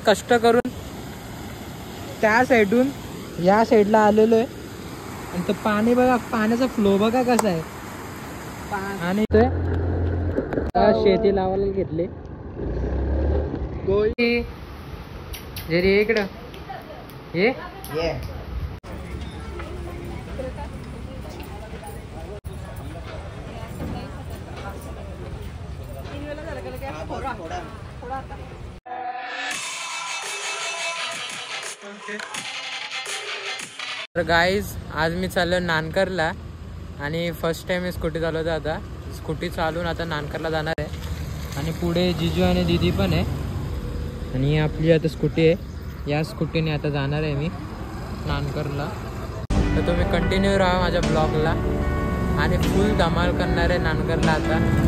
कष्ट करून त्या साईडून या साईडला आलेलो आहे आणि तो पाणी बघा, पाण्याचा फ्लो बघा कसा आहे. आणि ते शेती लावायला घेतले. जरी इकडं ये तर गाईज आज मी चाललो नानकरला आणि फर्स्ट टाइम मी स्कूटी चालवतो. आता स्कूटी चालवून आता नानकरला जाणार आहे आणि पुढे जिजू आणि दीदी पण आहे आणि आपली आता स्कूटी आहे. या स्कूटीने आता जाणार आहे मी नानकरला. तर तुम्ही कंटिन्यू राहा माझ्या ब्लॉगला आणि फुल धमाल करणार आहे नानकरला आता.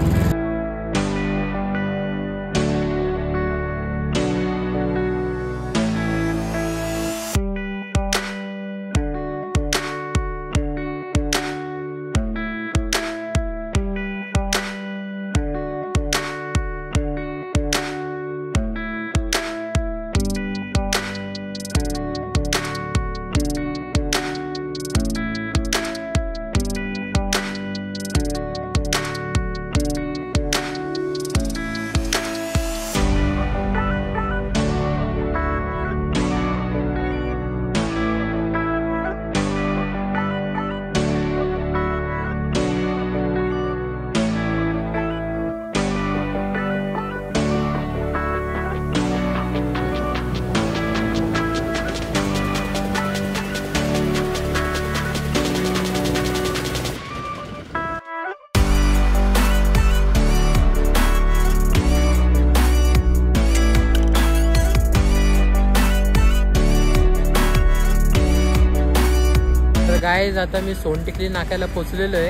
गाईज आता मी सोनटिकली नाक्याला पोचलेलो आहे.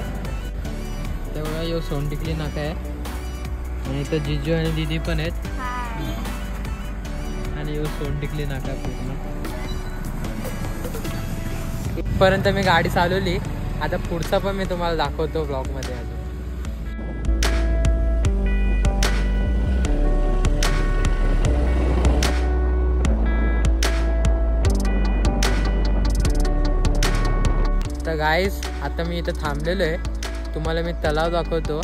तेव्हा यो सोनटिकली नाका आहे आणि इथं जिजू आणि दीदी पण आहेत आणि यो सोनटिकली नाका पूर्ण इथपर्यंत मी गाडी चालवली. आता पुढचा पण मी तुम्हाला दाखवतो ब्लॉग मध्ये. अजून तर गाईज आता मी इथं थांबलेलो आहे. तुम्हाला मी तलाव दाखवतो.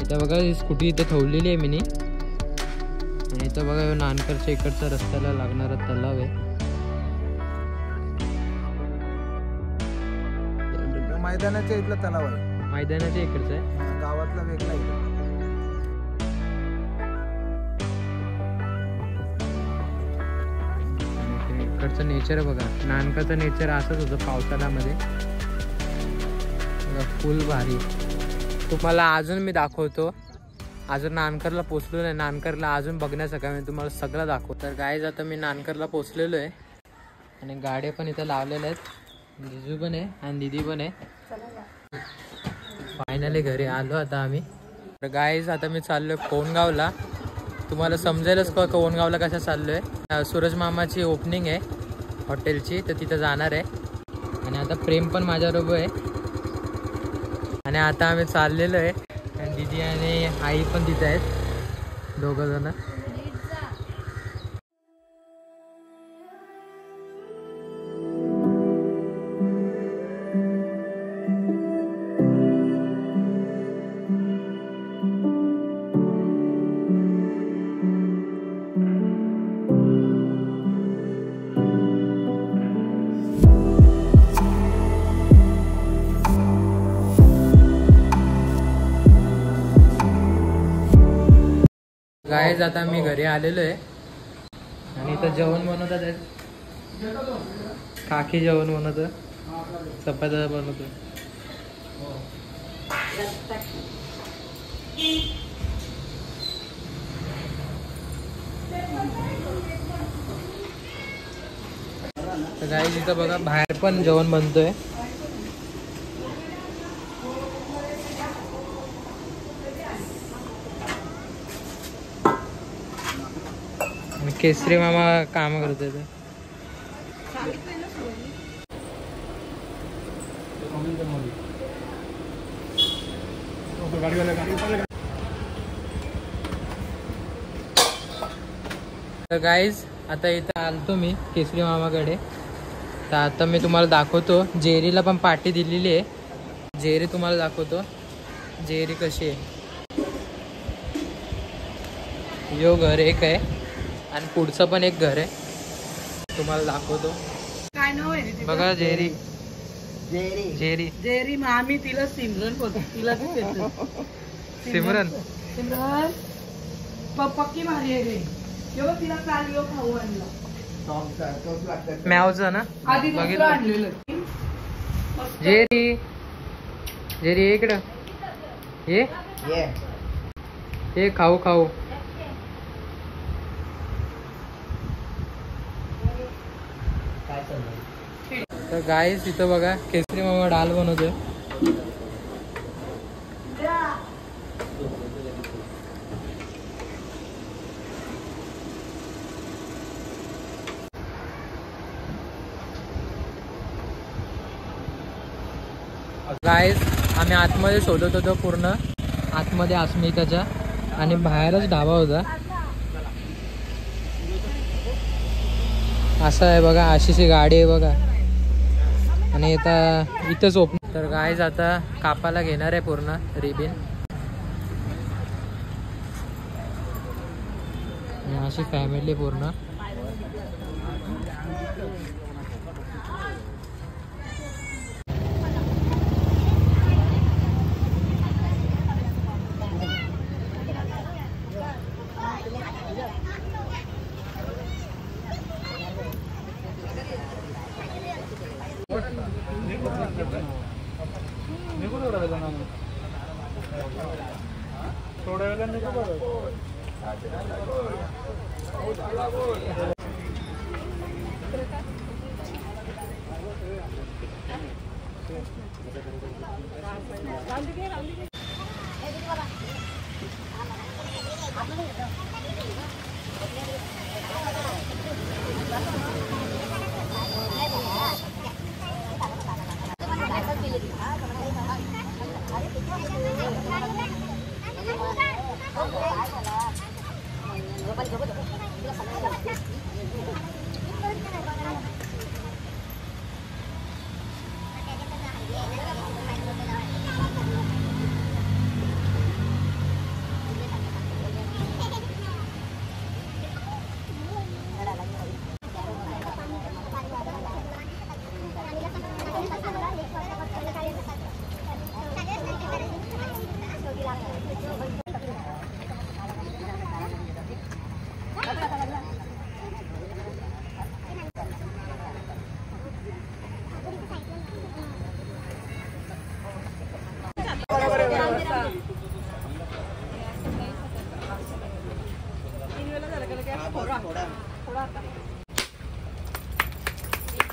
इथं बघा ही स्कूटी इथं ठेवलेली आहे मी आणि इथं बघा नानकरच्या इकडचा रस्त्याला लागणारा तलाव आहे. मैदानाच्या इथला तलाव आहे. मैदानाच्या इकडचा आहे, गावातला वेगळा आहे. इकडचं नेचर बघा. नानकरचं नेचर असंच होतं पावसाळ्यामध्ये. फुल भारी. तुम्हाला अजून मी दाखवतो. अजून नानकरला पोचलो नाही. नानकरला अजून बघण्यासारखं मी तुम्हाला सगळं दाखवतो. तर गाईज आता मी नानकरला पोचलेलो आहे आणि गाड्या पण इथं लावलेल्या आहेत. जिजू पण आहे आणि दीदी पण आहे. फायनली घरी आलो आता आम्ही. तर गाईज आता मी चाललोय कोणगावला. तुम्हाला समजेलच का कोणगावला कशा चाललोय. सूरज मामाची ओपनिंग आहे हॉटेलची, तर तिथं जाणार आहे आणि आता प्रेम पण माझ्याबरोबर आहे आणि आता आम्ही चाललेलो आहे आणि दीदी आणि आई पण तिथे आहेत, दोघं जण. गाईज आता मी घरी आलेलो आहे आणि इथं जेवण बनवतात आहेत. काकी जेवण बनवतं, चपात्या बनवतं. तर गाईज इथं बघा बाहेर पण जेवण बनतोय. केसरी मामा काम करते ते. तर गाईज आता इथं आलतो मी केसरी मामाकडे. तर आता मी तुम्हाला दाखवतो. जेरीला पण पार्टी दिलेली आहे. जेरी तुम्हाला दाखवतो. जेरी कशी आहे. यो घर एक आहे आणि पुढचं पण एक घर आहे, तुम्हाला दाखवतो. काय नाव आहे रे? बघा जेरी. जेरी जेरी मग आम्ही तिला सिमरन बोलतो. तिला सिमरन. सिमरन पक्की भारी आहे रे. तेव्हा तिला काल यो खाऊ आणला. मॅवचं ना आधी दुसरं बघितलं. आणलेलं. जेरी जेरी ये इकडं ये खाऊ खाऊ. तर गाईस इथं बघा केसरी मामा डाल बनवतोय. गाईस आम्ही आतमध्ये शोधत होतो पूर्ण आतमध्ये अस्मिताच्या, आणि बाहेरच ढाबा होता. असं आहे बघा, अशीशी गाडी आहे बघा. आणि आता इथंच ओपन. तर गाईज आता कापाला घेणार आहे पूर्ण रिबिन. अशी फॅमिली पूर्ण.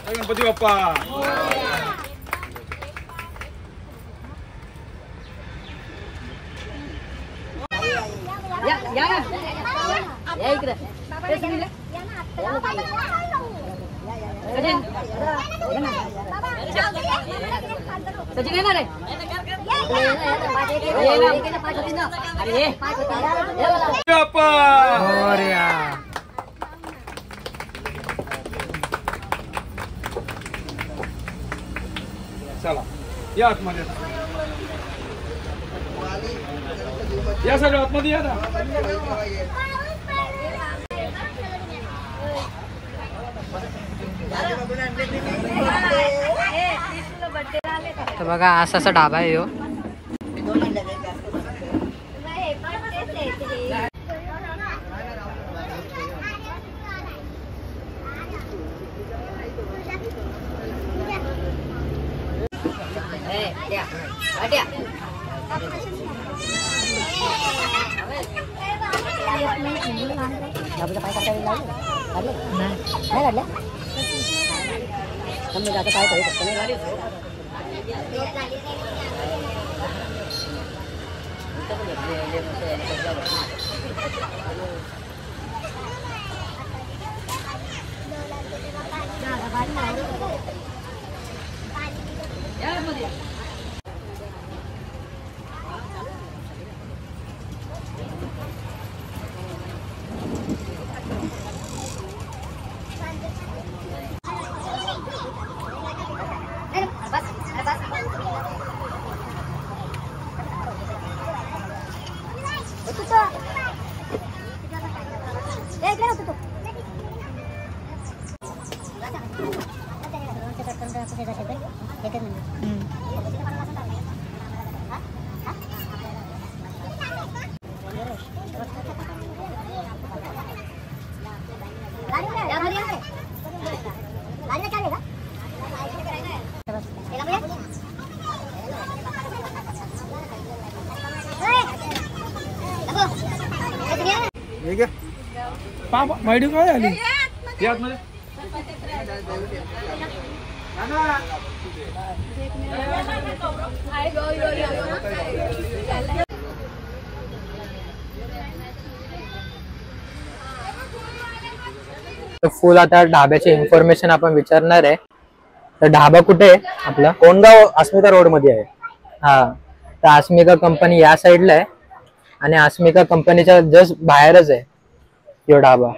गणपती बाप्पा. या इकडे. सचिन येणार आहे. चला या आतमध्ये, या सगळं आतमध्ये या ना. तर बघा असा असा ढाबा आहे हो. माहिती काय आली या आतमध्ये फुल आता ढाब्याची इन्फॉर्मेशन आपण विचारणार आहे. तर ढाबा कुठे आहे आपला? कोणगाव अस्मिता रोड मध्ये आहे. हा, तर अस्मिका कंपनी या साईडला आहे आणि अस्मिका कंपनीच्या जस्ट बाहेरच आहे यो ढाबा.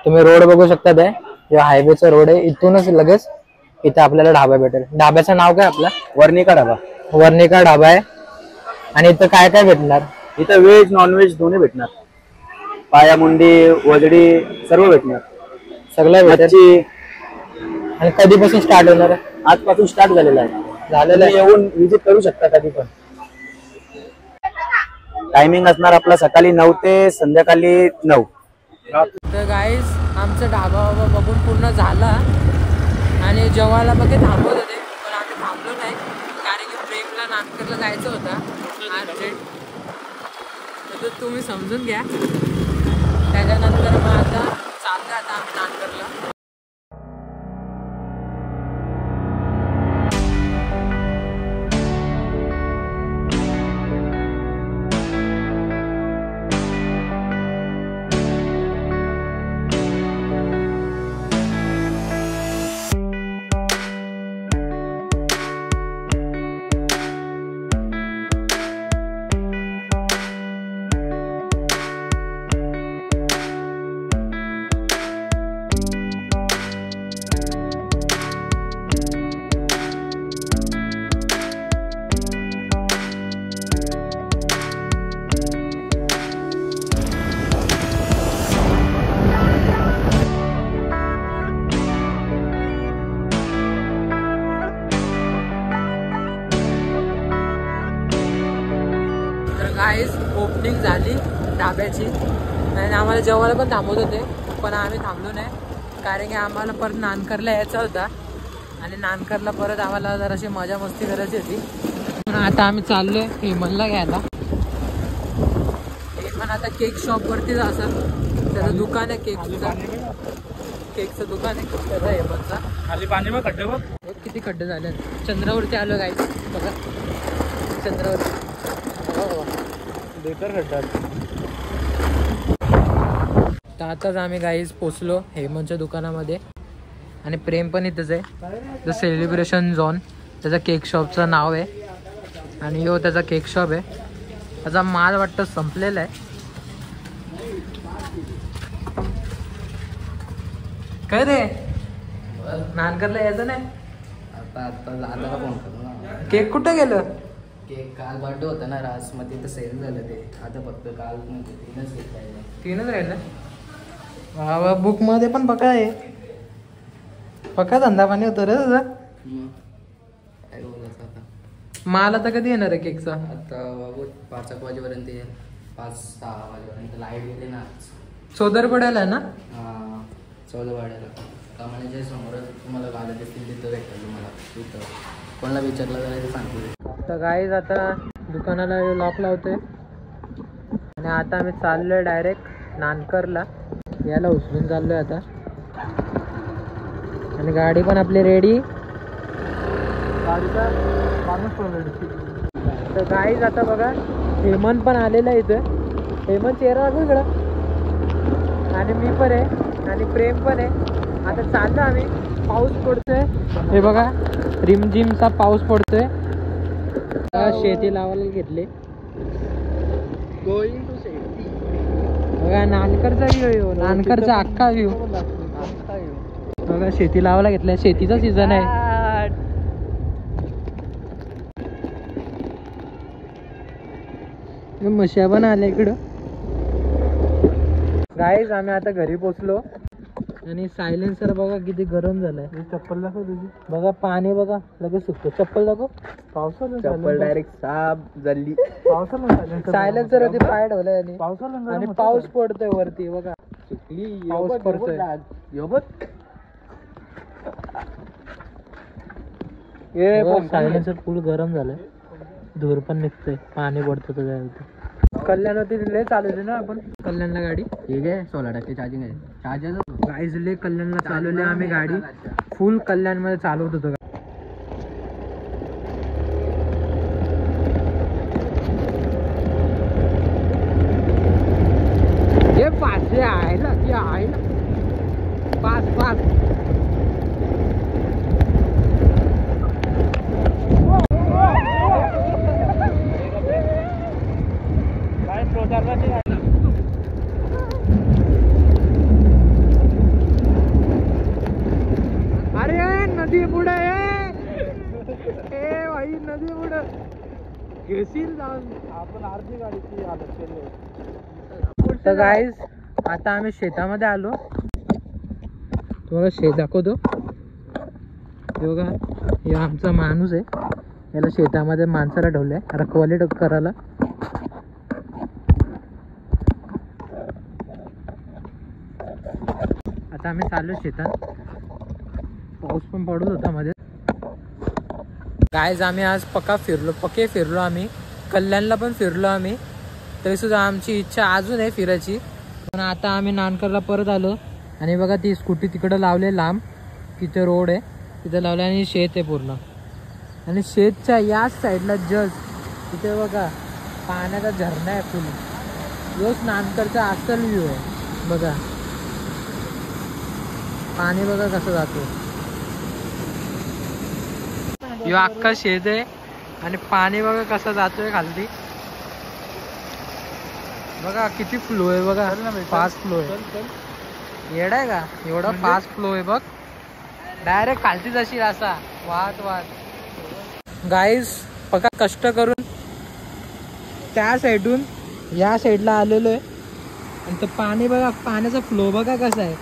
तुम्ही रोड बघू शकता, ते जो हायवेचा रोड आहे, इथूनच लगेच इथे आपल्याला ढाबा भेटेल. ढाब्याचं नाव काय आपला? वर्णिका ढाबा. वर्णिका ढाबा आहे. आणि इथं काय काय भेटणार? इथं व्हेज नॉनव्हेज दोन्ही भेटणार. पायामुंडी वजडी सर्व भेटणार. सगळं भेटेल. मच्छी. आणि कधीपासून स्टार्ट होणार आहे? आजपासून स्टार्ट झालेला आहे. झालेलं आहे. येऊन विजिट करू शकता कधी पण. टायमिंग असणार आपला सकाळी 9 ते संध्याकाळी 9. तर गाईज आमचं ढाबा बघून पूर्ण झाला आणि जेवायला बघ थांबवत होते, पण आम्ही थांबलो नाही कारण की प्रेमला नानकरला जायचं होता अर्जंट. तर तुम्ही समजून घ्या. त्याच्यानंतर मग आता चालतं आता आम्ही नानकरला. गाईज ओपनिंग झाली ढाब्याची आणि आम्हाला जेवायला पण थांबवत होते, पण आम्ही थांबलो नाही कारण की आम्हाला परत नानकरला यायचा होता आणि नानकरला परत आम्हाला जराशी मजा मस्ती करायची होती. पण आता आम्ही चाललोय हेमनला घ्यायला. हेमन आता केक शॉपवरतीच असेल, त्याचं दुकान आहे केकचं दुकान आहे त्याचा हेमनचा. खाली पाणी मग खड्डे बघ किती खड्डे झाले. चंद्रावरती आलो गाईज बघा, चंद्रावरती बेकार खड्डा. तर आताच आम्ही गाईज पोचलो हेमनच्या दुकानामध्ये आणि प्रेम पण इथंच आहे. द सेलिब्रेशन झोन त्याचा केक शॉपचं नाव आहे आणि हो त्याचा केक शॉप आहे. त्याचा माल वाटतं संपलेला आहे. काय रे नानकरला यायचं नाही? आता दादाला फोन कर. केक कुठं गेलं? केक काल बर्थडे होता ना राज, मग तिथं सेल झालं ते. आता फक्त काल म्हणजे 3च केक राहिले. 3च राहिलं. वा बुक मध्ये पण पका आहे. पका धंदा पाणी होतं रे तुझा. काय बोलायचं आता. माल आता कधी येणार आहे केकचा? आता बाबू 5 वाजेपर्यंत येईल. 5-6 वाजेपर्यंत लाईट गेली ना. सोदर पडायला ना 14 वाड्याला कमानीच्या समोरच तुम्हाला गाड्या देखील तिथं भेटेल. तुम्हाला तिथं कोणाला विचारलं तर सांगतो. तर गाईज आता दुकानाला लॉक लावतोय आणि आता आम्ही चाललोय डायरेक्ट नानकरला. याला उचलून चाललोय आता आणि गाडी पण आपली रेडी. तर गाईज आता बघा हेमंत पण आलेला आहे इथं. हेमंत चेहरा बघू इकडं आणि मी पण आहे आणि प्रेम पण आहे. आता चाललो आम्ही. पाऊस पडतोय हे बघा, रिमझिमचा पाऊस पडतोय. शेती लावायला घेतले. गोइंग टू शेती. बघा नानकरचा व्ह्यू, नानकरचा अख्खा व्ह्यू. बघा शेती लावायला घेतल्या, शेतीचा सीझन आहे. मशा पण आल्या इकडं. गाईज आम्ही आता घरी पोचलो आणि सायलेन्सर बघा किती गरम झालाय. चप्पल दाखव तुझी. बघा पाणी बघा लगेच सुकतो. चप्पल दाखव. पावसाला चप्पल डायरेक्ट साप झाली. पावसाला सायलेन्सर होती पाय ठेवलाय आणि पावसाला आणि पाऊस पडतोय वरती बघा. पाऊस पडतोय. सायलेन्सर फुल गरम झालंय. धूर पण निघतोय, पाणी पडतं त्याच्यावरती. कल्याण होती लय चालवली ना आपण कल्याणला गाडी. ठीक आहे 16% चार्जिंग आहे. चार्जर गाईज लय कल्याणला चालवली आम्ही गाडी. फुल कल्याण मध्ये चालवत होतो. हे पाचशे आहे ना की आहे ना. पाच पाच अरे नदी पुढे ए भाई नदी पुढे घेशील जाऊन. आपण अर्धी गाडीची हालत केली. तर गाईज आता आम्ही शेतामध्ये आलो. तुम्हाला शेत दाखवतो. हे बघा हे आमचा माणूस आहे. याला शेतामध्ये माणसाला ठेवलंय रखवाली करायला. आता आम्ही चाललो शेतात. पाऊस पण पडत होता मध्ये. गाईज आम्ही आज पक्के फिरलो आम्ही. कल्याणला पण फिरलो आम्ही. तरी सुद्धा आमची इच्छा अजून आहे फिरायची. पण आता आम्ही नानकरला परत आलो आणि बघा ती स्कूटी तिकडं लावले लांब. तिथे रोड आहे तिथे लावले आणि शेत आहे पूर्ण. आणि शेतच्या याच साईडला तिथे बघा पाण्याचा झरणा आहे फुल. रोज नानकरचा अस्सल व्ह्यू आहे बघा. पाणी बघा कसं जातो. यो अख्खा शेत आहे आणि पाणी बघा कसं जातोय खालती. बघा किती फ्लो आहे बघा. फास्ट फ्लो आहे. येडा आहे का एवढा फास्ट फ्लो आहे बघ. डायरेक्ट खालती जाशील असा वाहत. गाईज बघा कष्ट करून त्या साईडून या साईडला आलेलो आहे. आणि तो पाणी बघा पाण्याचा फ्लो बघा कसा आहे.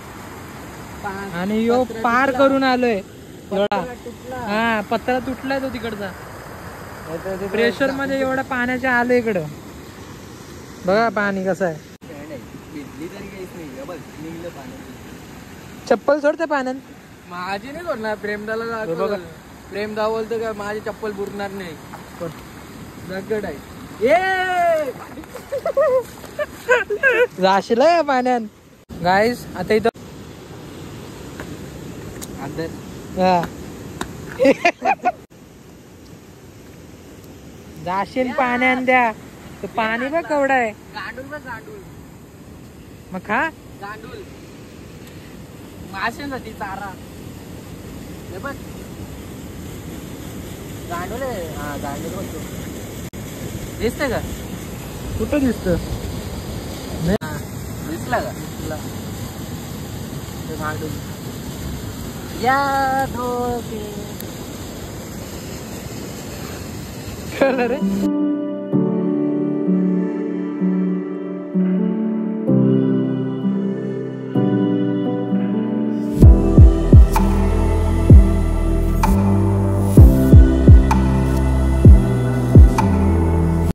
आणि यो पार करून आलोय एवढा. हा पत्रा तुटलाय तो तिकडचा. प्रेशर मध्ये एवढा पाण्याच्या आलं इकडं. बघा पाणी कसं आहे. चप्पल सोडते पाण्यात. माझी नाही सोडणार. प्रेमदा बोलतो का माझी चप्पल बुडणार नाही. दगड आहे. जाशील का पाण्यात. गाईस आता इथं जाशील पाण्यात द्या. तर पाणी बघ केवढं आहे. गांडूल बघ गांडूल. मग खा. गांडूल माशांसाठी चारा. हे बघ गांडूल आहे. हा गांडूल बघतो. दिसतंय का. कुठं दिसत. दिसला का. दिसला. गांडूल या रे